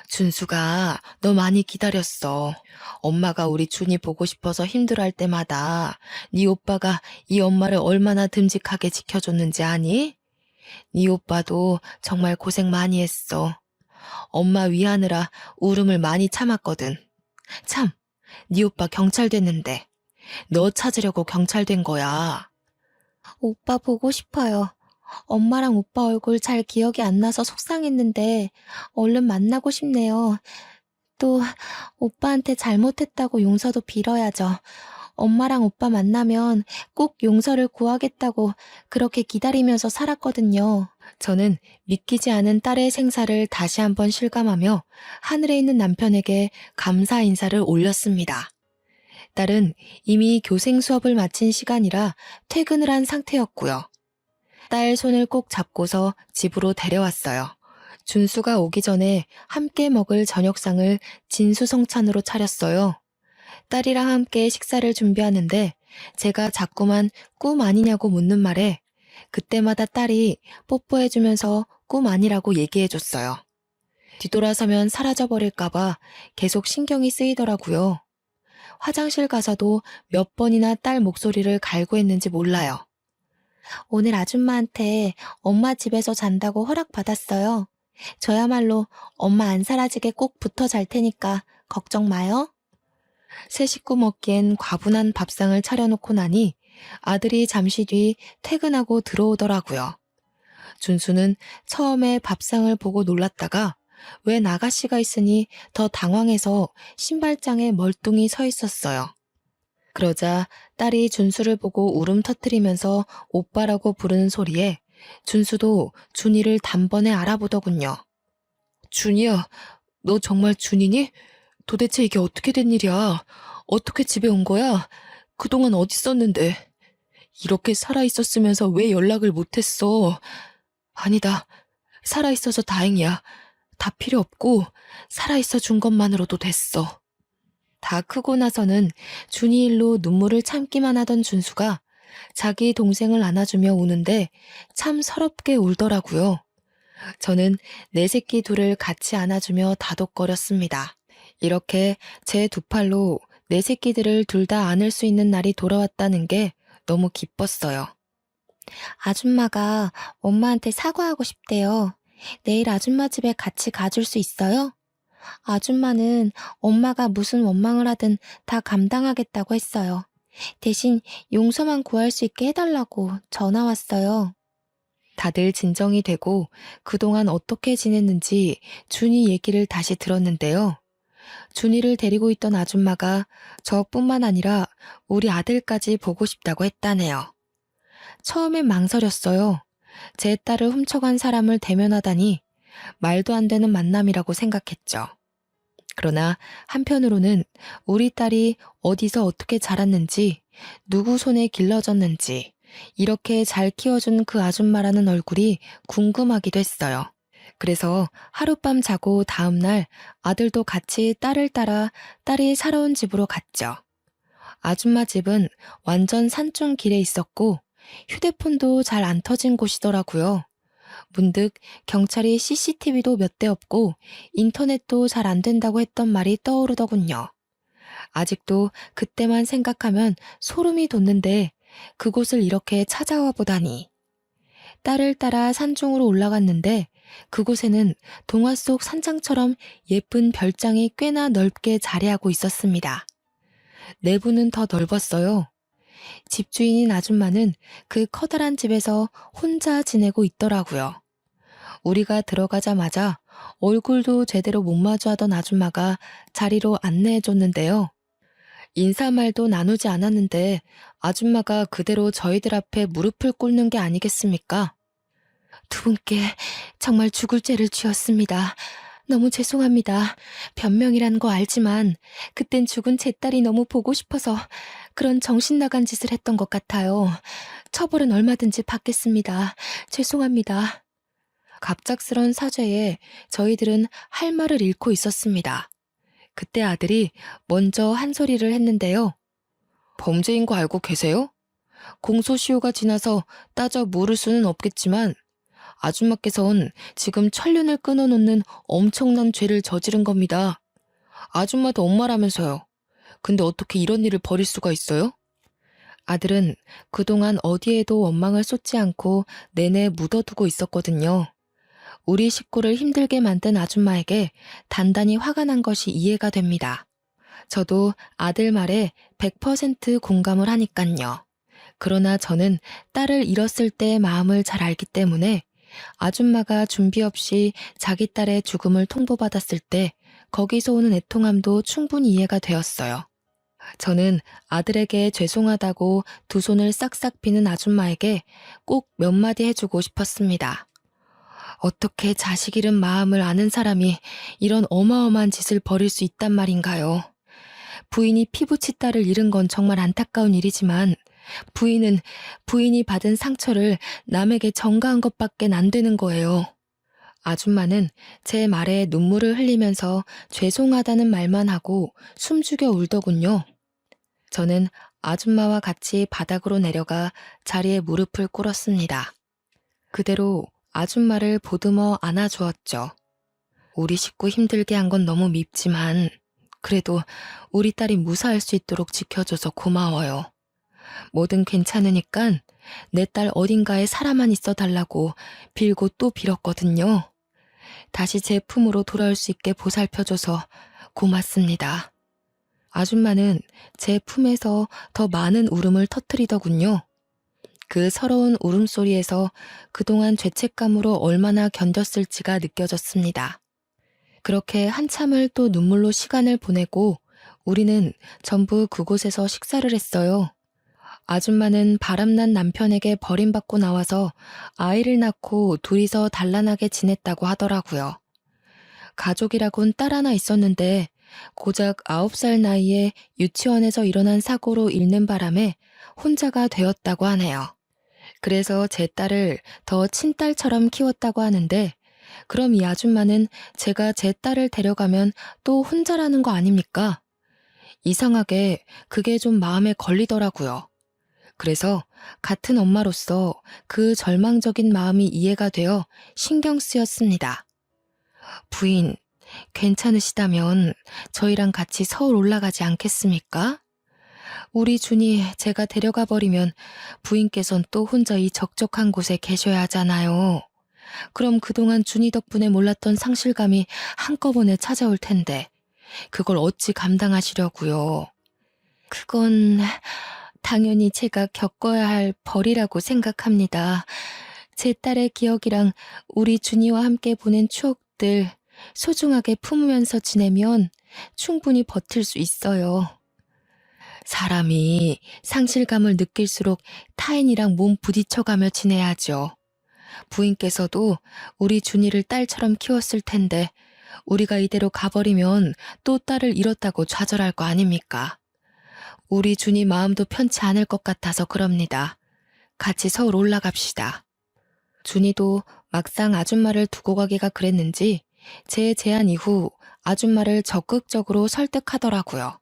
준수가 너 많이 기다렸어. 엄마가 우리 준이 보고 싶어서 힘들어할 때마다 네 오빠가 이 엄마를 얼마나 듬직하게 지켜줬는지 아니? 네 오빠도 정말 고생 많이 했어. 엄마 위하느라 울음을 많이 참았거든. 참, 네 오빠 경찰 됐는데 너 찾으려고 경찰 된 거야. 오빠 보고 싶어요. 엄마랑 오빠 얼굴 잘 기억이 안 나서 속상했는데 얼른 만나고 싶네요. 또 오빠한테 잘못했다고 용서도 빌어야죠. 엄마랑 오빠 만나면 꼭 용서를 구하겠다고 그렇게 기다리면서 살았거든요. 저는 믿기지 않은 딸의 생사를 다시 한번 실감하며 하늘에 있는 남편에게 감사 인사를 올렸습니다. 딸은 이미 교생 수업을 마친 시간이라 퇴근을 한 상태였고요. 딸 손을 꼭 잡고서 집으로 데려왔어요. 준수가 오기 전에 함께 먹을 저녁상을 진수성찬으로 차렸어요. 딸이랑 함께 식사를 준비하는데 제가 자꾸만 꿈 아니냐고 묻는 말에 그때마다 딸이 뽀뽀해주면서 꿈 아니라고 얘기해줬어요. 뒤돌아서면 사라져버릴까봐 계속 신경이 쓰이더라고요. 화장실 가서도 몇 번이나 딸 목소리를 갈구했는지 몰라요. 오늘 아줌마한테 엄마 집에서 잔다고 허락받았어요. 저야말로 엄마 안 사라지게 꼭 붙어 잘 테니까 걱정 마요. 세 식구 먹기엔 과분한 밥상을 차려놓고 나니 아들이 잠시 뒤 퇴근하고 들어오더라고요. 준수는 처음에 밥상을 보고 놀랐다가 웬 아가씨가 있으니 더 당황해서 신발장에 멀뚱히 서 있었어요. 그러자 딸이 준수를 보고 울음 터뜨리면서 오빠라고 부르는 소리에 준수도 준이를 단번에 알아보더군요. 준이야, 너 정말 준이니? 도대체 이게 어떻게 된 일이야? 어떻게 집에 온 거야? 그동안 어디 있었는데? 이렇게 살아있었으면서 왜 연락을 못했어? 아니다. 살아있어서 다행이야. 다 필요 없고 살아있어 준 것만으로도 됐어. 다 크고 나서는 준이 일로 눈물을 참기만 하던 준수가 자기 동생을 안아주며 우는데 참 서럽게 울더라고요. 저는 내 새끼 둘을 같이 안아주며 다독거렸습니다. 이렇게 제 두 팔로 내 새끼들을 둘 다 안을 수 있는 날이 돌아왔다는 게 너무 기뻤어요. 아줌마가 엄마한테 사과하고 싶대요. 내일 아줌마 집에 같이 가줄 수 있어요? 아줌마는 엄마가 무슨 원망을 하든 다 감당하겠다고 했어요. 대신 용서만 구할 수 있게 해달라고 전화 왔어요. 다들 진정이 되고 그동안 어떻게 지냈는지 준이 얘기를 다시 들었는데요. 준이를 데리고 있던 아줌마가 저뿐만 아니라 우리 아들까지 보고 싶다고 했다네요. 처음엔 망설였어요. 제 딸을 훔쳐간 사람을 대면하다니 말도 안 되는 만남이라고 생각했죠. 그러나 한편으로는 우리 딸이 어디서 어떻게 자랐는지, 누구 손에 길러졌는지, 이렇게 잘 키워준 그 아줌마라는 얼굴이 궁금하기도 했어요. 그래서 하룻밤 자고 다음날 아들도 같이 딸을 따라 딸이 살아온 집으로 갔죠. 아줌마 집은 완전 산중 길에 있었고 휴대폰도 잘 안 터진 곳이더라고요. 문득 경찰이 CCTV도 몇 대 없고 인터넷도 잘 안 된다고 했던 말이 떠오르더군요. 아직도 그때만 생각하면 소름이 돋는데 그곳을 이렇게 찾아와 보다니. 딸을 따라 산중으로 올라갔는데 그곳에는 동화 속 산장처럼 예쁜 별장이 꽤나 넓게 자리하고 있었습니다. 내부는 더 넓었어요. 집주인인 아줌마는 그 커다란 집에서 혼자 지내고 있더라고요. 우리가 들어가자마자 얼굴도 제대로 못 마주하던 아줌마가 자리로 안내해줬는데요. 인사말도 나누지 않았는데 아줌마가 그대로 저희들 앞에 무릎을 꿇는 게 아니겠습니까? 두 분께 정말 죽을 죄를 지었습니다. 너무 죄송합니다. 변명이란 거 알지만 그땐 죽은 제 딸이 너무 보고 싶어서 그런 정신 나간 짓을 했던 것 같아요. 처벌은 얼마든지 받겠습니다. 죄송합니다. 갑작스런 사죄에 저희들은 할 말을 잃고 있었습니다. 그때 아들이 먼저 한 소리를 했는데요. 범죄인 거 알고 계세요? 공소시효가 지나서 따져 물을 수는 없겠지만 아줌마께선 지금 천륜을 끊어놓는 엄청난 죄를 저지른 겁니다. 아줌마도 엄마라면서요. 근데 어떻게 이런 일을 벌일 수가 있어요? 아들은 그동안 어디에도 원망을 쏟지 않고 내내 묻어두고 있었거든요. 우리 식구를 힘들게 만든 아줌마에게 단단히 화가 난 것이 이해가 됩니다. 저도 아들 말에 100% 공감을 하니깐요. 그러나 저는 딸을 잃었을 때의 마음을 잘 알기 때문에 아줌마가 준비 없이 자기 딸의 죽음을 통보받았을 때 거기서 오는 애통함도 충분히 이해가 되었어요. 저는 아들에게 죄송하다고 두 손을 싹싹 비는 아줌마에게 꼭 몇 마디 해주고 싶었습니다. 어떻게 자식 잃은 마음을 아는 사람이 이런 어마어마한 짓을 벌일 수 있단 말인가요? 부인이 피부치 딸을 잃은 건 정말 안타까운 일이지만 부인이 받은 상처를 남에게 전가한 것밖엔 안 되는 거예요. 아줌마는 제 말에 눈물을 흘리면서 죄송하다는 말만 하고 숨죽여 울더군요. 저는 아줌마와 같이 바닥으로 내려가 자리에 무릎을 꿇었습니다. 그대로 아줌마를 보듬어 안아주었죠. 우리 식구 힘들게 한 건 너무 밉지만 그래도 우리 딸이 무사할 수 있도록 지켜줘서 고마워요. 뭐든 괜찮으니까 내 딸 어딘가에 살아만 있어 달라고 빌고 또 빌었거든요. 다시 제 품으로 돌아올 수 있게 보살펴줘서 고맙습니다. 아줌마는 제 품에서 더 많은 울음을 터뜨리더군요. 그 서러운 울음소리에서 그동안 죄책감으로 얼마나 견뎠을지가 느껴졌습니다. 그렇게 한참을 또 눈물로 시간을 보내고 우리는 전부 그곳에서 식사를 했어요. 아줌마는 바람난 남편에게 버림받고 나와서 아이를 낳고 둘이서 단란하게 지냈다고 하더라고요. 가족이라곤 딸 하나 있었는데 고작 9살 나이에 유치원에서 일어난 사고로 잃는 바람에 혼자가 되었다고 하네요. 그래서 제 딸을 더 친딸처럼 키웠다고 하는데 그럼 이 아줌마는 제가 제 딸을 데려가면 또 혼자라는 거 아닙니까? 이상하게 그게 좀 마음에 걸리더라고요. 그래서 같은 엄마로서 그 절망적인 마음이 이해가 되어 신경 쓰였습니다. 부인, 괜찮으시다면 저희랑 같이 서울 올라가지 않겠습니까? 우리 준이 제가 데려가 버리면 부인께선 또 혼자 이 적적한 곳에 계셔야 하잖아요. 그럼 그동안 준이 덕분에 몰랐던 상실감이 한꺼번에 찾아올 텐데 그걸 어찌 감당하시려고요. 그건 당연히 제가 겪어야 할 벌이라고 생각합니다. 제 딸의 기억이랑 우리 준이와 함께 보낸 추억들 소중하게 품으면서 지내면 충분히 버틸 수 있어요. 사람이 상실감을 느낄수록 타인이랑 몸 부딪혀가며 지내야죠. 부인께서도 우리 준이를 딸처럼 키웠을 텐데 우리가 이대로 가버리면 또 딸을 잃었다고 좌절할 거 아닙니까? 우리 준이 마음도 편치 않을 것 같아서 그럽니다. 같이 서울 올라갑시다. 준이도 막상 아줌마를 두고 가기가 그랬는지 제 제안 이후 아줌마를 적극적으로 설득하더라고요.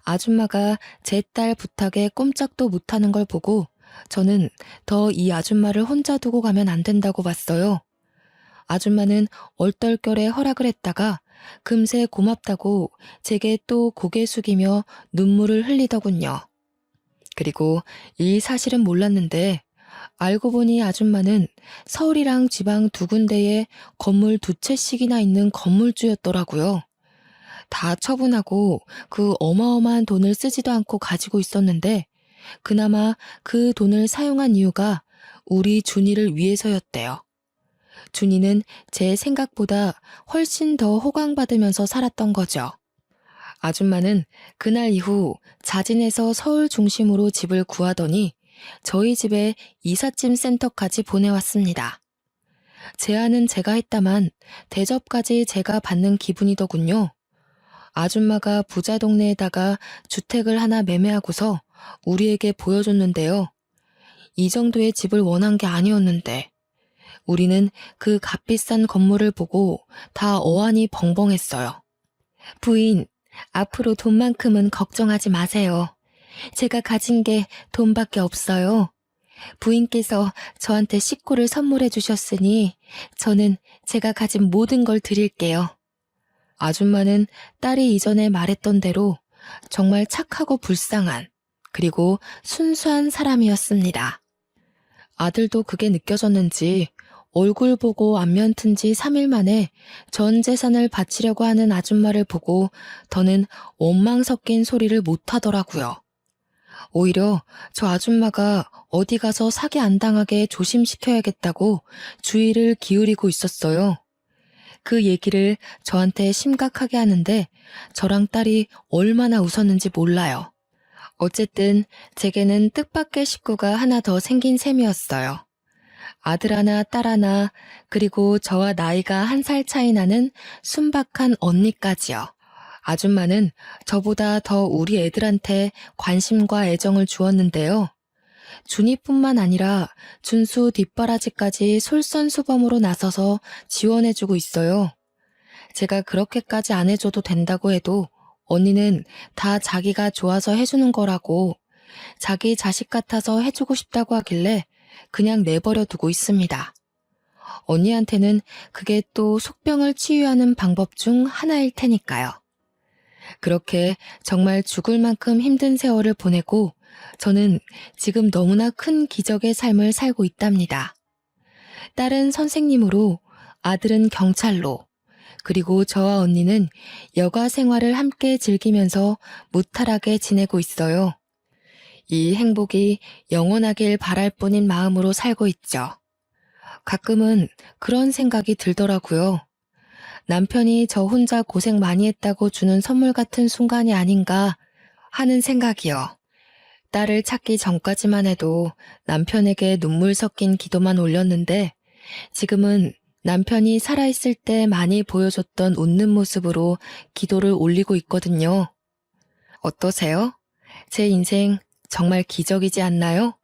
아줌마가 제 딸 부탁에 꼼짝도 못하는 걸 보고 저는 더 이 아줌마를 혼자 두고 가면 안 된다고 봤어요. 아줌마는 얼떨결에 허락을 했다가 금세 고맙다고 제게 또 고개 숙이며 눈물을 흘리더군요. 그리고 이 사실은 몰랐는데 알고 보니 아줌마는 서울이랑 지방 두 군데에 건물 두 채씩이나 있는 건물주였더라고요. 다 처분하고 그 어마어마한 돈을 쓰지도 않고 가지고 있었는데 그나마 그 돈을 사용한 이유가 우리 준이를 위해서였대요. 준이는 제 생각보다 훨씬 더 호강받으면서 살았던 거죠. 아줌마는 그날 이후 자진해서 서울 중심으로 집을 구하더니 저희 집에 이삿짐 센터까지 보내왔습니다. 제안은 제가 했다만 대접까지 제가 받는 기분이더군요. 아줌마가 부자 동네에다가 주택을 하나 매매하고서 우리에게 보여줬는데요. 이 정도의 집을 원한 게 아니었는데 우리는 그 값비싼 건물을 보고 다 어안이 벙벙했어요. 부인, 앞으로 돈만큼은 걱정하지 마세요. 제가 가진 게 돈밖에 없어요. 부인께서 저한테 식구를 선물해 주셨으니 저는 제가 가진 모든 걸 드릴게요. 아줌마는 딸이 이전에 말했던 대로 정말 착하고 불쌍한 그리고 순수한 사람이었습니다. 아들도 그게 느껴졌는지 얼굴 보고 안면 튼 지 3일 만에 전 재산을 바치려고 하는 아줌마를 보고 더는 원망 섞인 소리를 못 하더라고요. 오히려 저 아줌마가 어디 가서 사기 안 당하게 조심시켜야겠다고 주의를 기울이고 있었어요. 그 얘기를 저한테 심각하게 하는데 저랑 딸이 얼마나 웃었는지 몰라요. 어쨌든 제게는 뜻밖의 식구가 하나 더 생긴 셈이었어요. 아들 하나, 딸 하나, 그리고 저와 나이가 1살 차이 나는 순박한 언니까지요. 아줌마는 저보다 더 우리 애들한테 관심과 애정을 주었는데요. 준이뿐만 아니라 준수 뒷바라지까지 솔선수범으로 나서서 지원해주고 있어요. 제가 그렇게까지 안 해줘도 된다고 해도 언니는 다 자기가 좋아서 해주는 거라고 자기 자식 같아서 해주고 싶다고 하길래 그냥 내버려 두고 있습니다. 언니한테는 그게 또 속병을 치유하는 방법 중 하나일 테니까요. 그렇게 정말 죽을 만큼 힘든 세월을 보내고 저는 지금 너무나 큰 기적의 삶을 살고 있답니다. 딸은 선생님으로, 아들은 경찰로, 그리고 저와 언니는 여가 생활을 함께 즐기면서 무탈하게 지내고 있어요. 이 행복이 영원하길 바랄 뿐인 마음으로 살고 있죠. 가끔은 그런 생각이 들더라고요. 남편이 저 혼자 고생 많이 했다고 주는 선물 같은 순간이 아닌가 하는 생각이요. 딸을 찾기 전까지만 해도 남편에게 눈물 섞인 기도만 올렸는데 지금은 남편이 살아있을 때 많이 보여줬던 웃는 모습으로 기도를 올리고 있거든요. 어떠세요? 제 인생 정말 기적이지 않나요?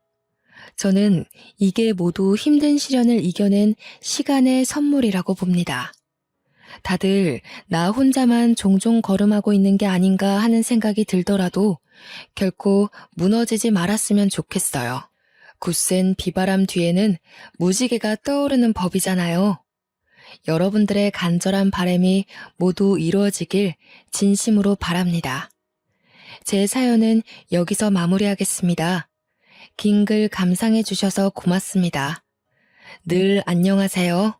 저는 이게 모두 힘든 시련을 이겨낸 시간의 선물이라고 봅니다. 다들 나 혼자만 종종 걸음하고 있는 게 아닌가 하는 생각이 들더라도 결코 무너지지 말았으면 좋겠어요. 굳센 비바람 뒤에는 무지개가 떠오르는 법이잖아요. 여러분들의 간절한 바람이 모두 이루어지길 진심으로 바랍니다. 제 사연은 여기서 마무리하겠습니다. 긴 글 감상해 주셔서 고맙습니다. 늘 안녕하세요.